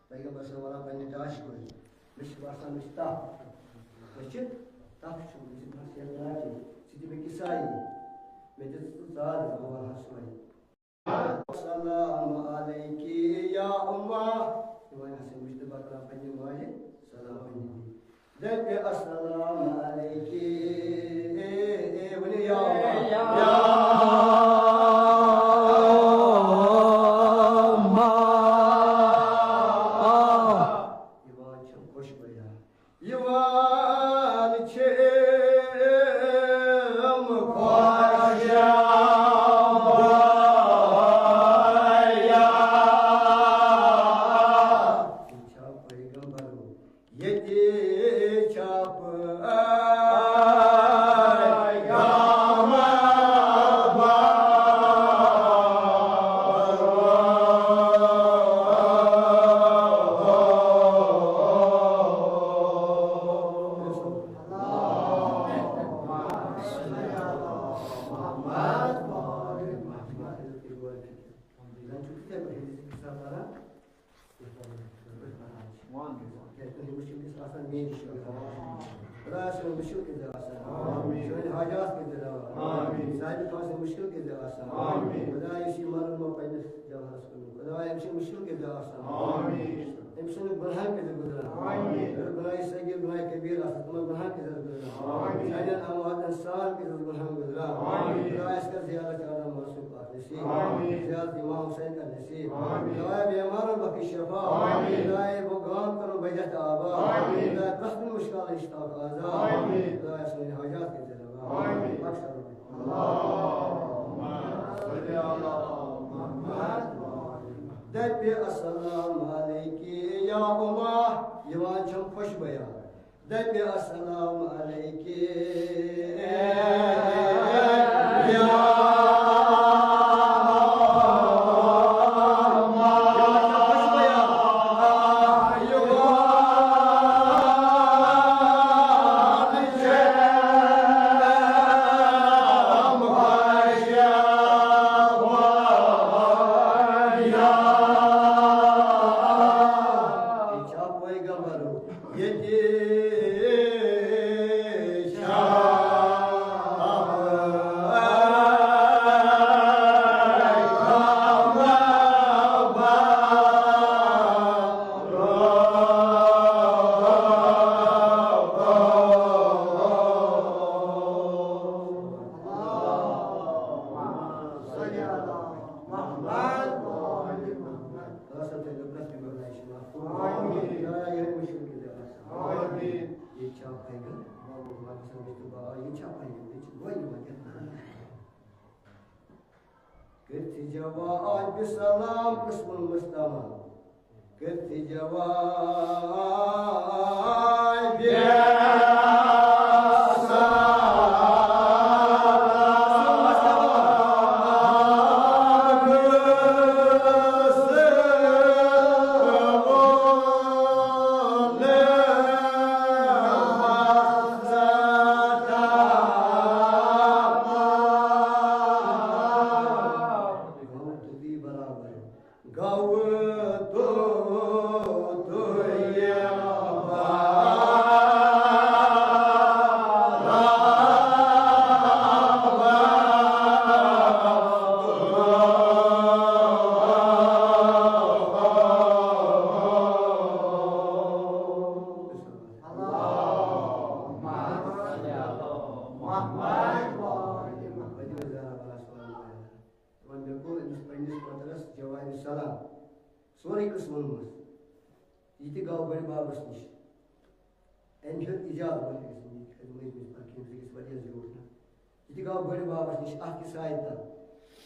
पैगंबर सल्लल्लाहु अलैहि वसल्लम ताश को मिश वासन मिस्ता वचित ताश को मिश मसिया नाची सिटी में किसाई में जिस साल अव्वल हसवाई सलाम अलैकी या उम्मा वाना से मिश बकरा पंजे माजे सलाम पंजे दे अस्सलाम अलैकी ए वनी या या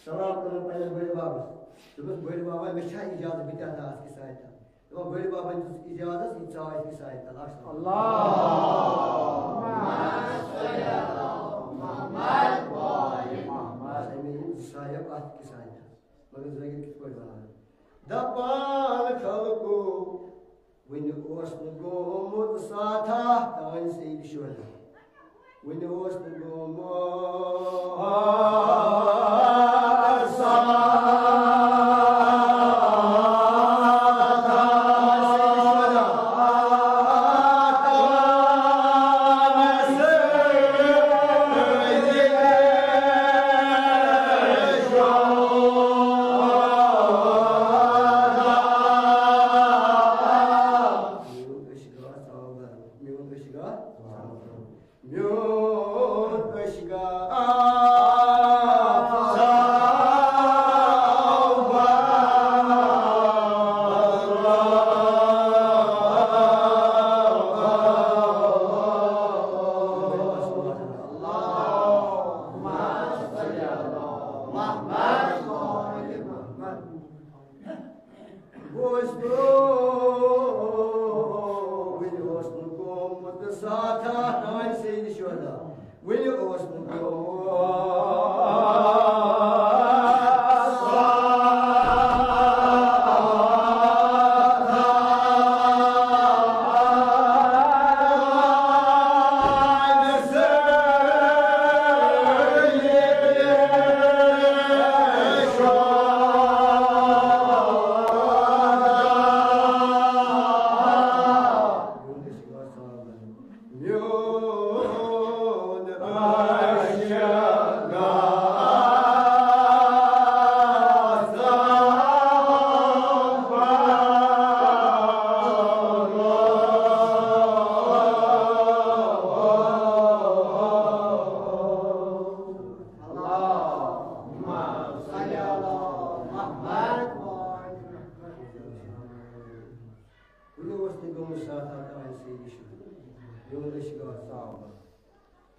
सलाम करो पहले बड़े बाबा दोपस बड़े बाबा मे छा इजाजत बिता दास के साथ तो बड़े बाबा ने इजाजत ई चाय के साथ अल्लाहुम्मा सल्ली अला मुहम्मद व आलि मुहम्मद साहिब आत के साथ मगर जगह किस पर बना दपान खलको when you was to go mut sata dan say shoda when you was to go mo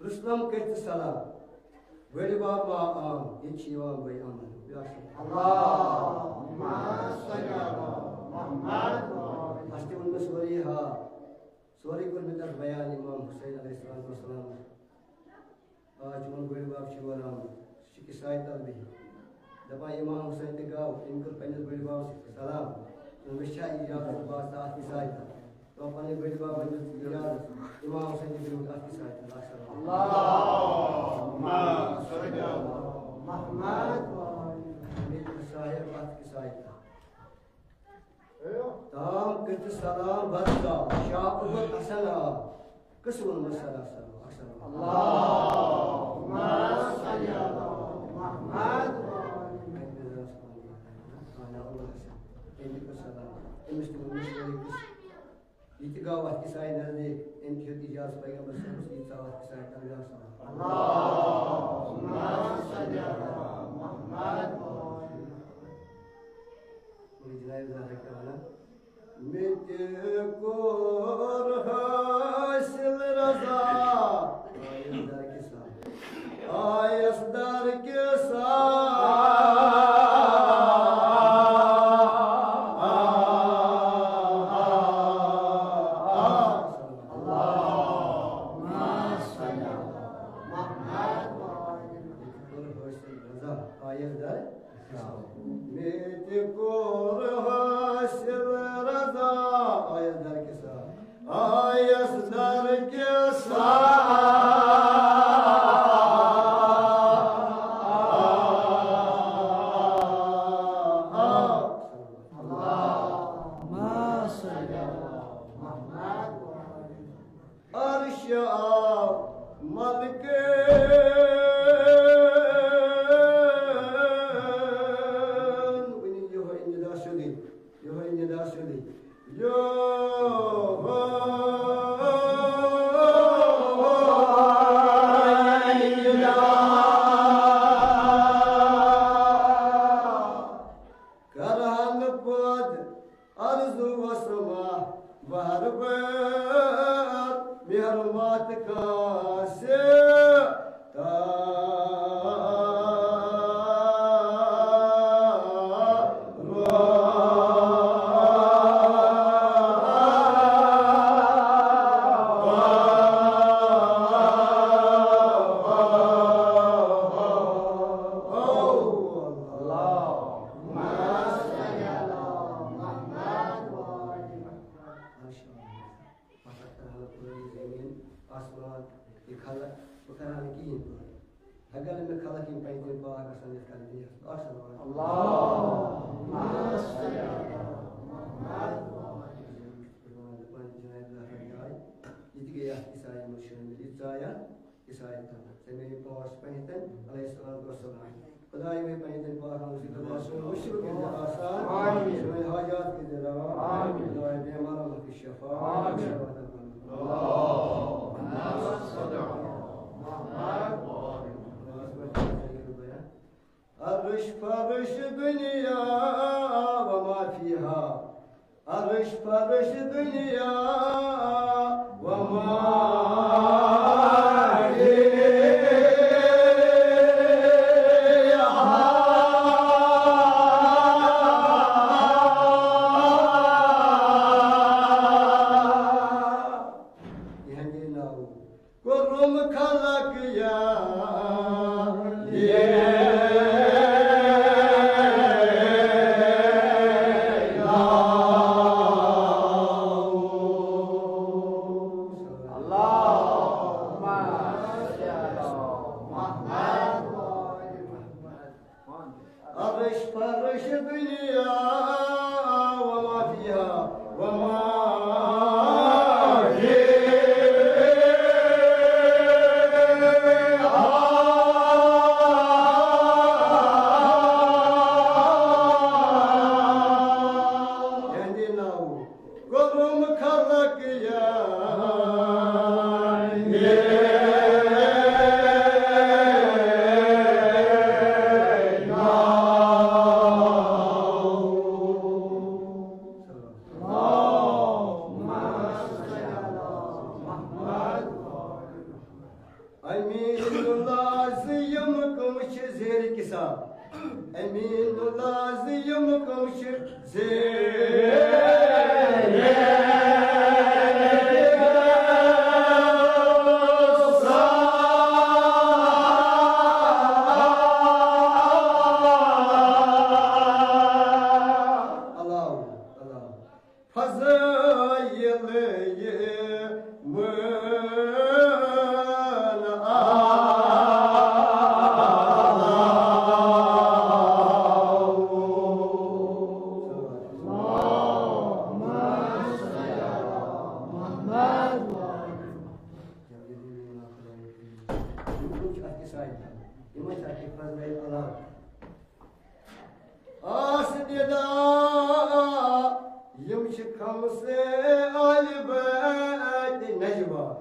Ruslam kert salam. Böyle baba am içiyor bay aman. Allahumma salli ala Muhammad. Hasti unme suri ha. Suri kul bitar bayan Imam Hussain aleyhissalam. आज उन böyle bab Shivram शिकी Sahib भी. दबा Imam Hussain te gav इनको पहले böyle bab salam. उनमेशा इजाजत बात साथ की साहिब. तो अपने बड़े बाबा ने इजाजत इमाम हुसैन की बात की साहिब. अल्लाहुम्मा सल्ली अला मुहम्मद व आलि मुहम्मद साहिब बात की साहिब. ताम कित सलाम बरका शाकुबत असला कसुल मसला अल्लाहुम्मा सल्ली अला मुहम्मद व आलि Muhammad. İtiga vakti sayılırdı. Enkiyo ticaz peygamber sallallahu aleyhi ve sellem vakti sayılırdı. Allahümme salli ala Muhammed ve aleyhi. Bu icra-i zahirke bana. Mitkur hasil raza. Ayasdar kisa. Ayasdar kisa. Yo खुदाई में पैदल पाक उसी तरह से मुश्किल के आसान आमीन हाजात के जवाब आमीन दुआएं बीमारों की शिफा आमीन अल्लाहुम्मा सल्ली अर्श फर्श दुनिया व मा फीहा अर्श फर्श दुनिया व मा يمشي خمسة البيت نجوى